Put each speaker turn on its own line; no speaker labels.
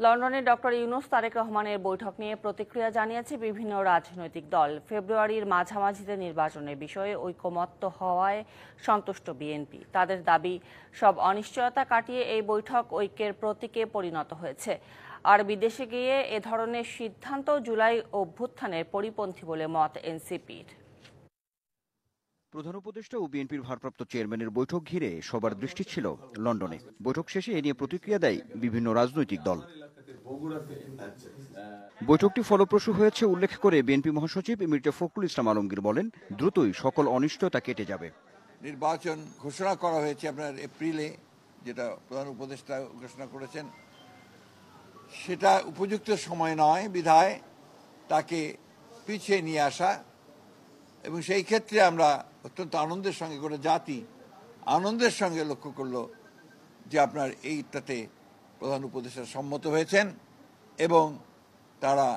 লন্ডনে ডক্টর ইউনূস তারেক রহমানের বৈঠক নিয়ে প্রতিক্রিয়া জানিয়েছে বিভিন্ন রাজনৈতিক দল। ফেব্রুয়ারির মাঝামাঝিতে নির্বাচনের বিষয়ে ঐকমত্য হওয়ায় সন্তুষ্ট বিএনপি। তাদের দাবি, সব অনিশ্চয়তা কাটিয়ে এই বৈঠক ঐক্যের প্রতীকে পরিণত হয়েছে। আর বিদেশে গিয়ে এ ধরনের সিদ্ধান্ত জুলাই অভ্যুত্থানের পরিপন্থী বলে মত এনসিপির।
প্রধান উপদেষ্টা ও বিএনপির ভারপ্রাপ্ত চেয়ারম্যানের বৈঠক ঘিরে সবার দৃষ্টি ছিল লন্ডনে। বৈঠক শেষে এ নিয়ে প্রতিক্রিয়া দেয় বিভিন্ন রাজনৈতিক দল। বৈঠকটি ফলপ্রসূ হয়েছে উল্লেখ করে বিএনপি মহাসচিব মির্জা ফখরুল ইসলাম আলমগীর বলেন, দ্রুতই সকল অনিশ্চয়তা কেটে যাবে।
নির্বাচন ঘোষণা করা হয়েছে আপনার এপ্রিলে, যেটা প্রধান উপদেষ্টা ঘোষণা করেছেন, সেটা উপযুক্ত সময় নয় বিধায় তাকে পিছিয়ে নিয়ে আসা, এবং সেই ক্ষেত্রে আমরা অত্যন্ত আনন্দের সঙ্গে করে জাতি আনন্দের সঙ্গে লক্ষ্য করলো যে আপনার এইটাতে প্রধান উপদেষ্টা সম্মত হয়েছেন এবং তারা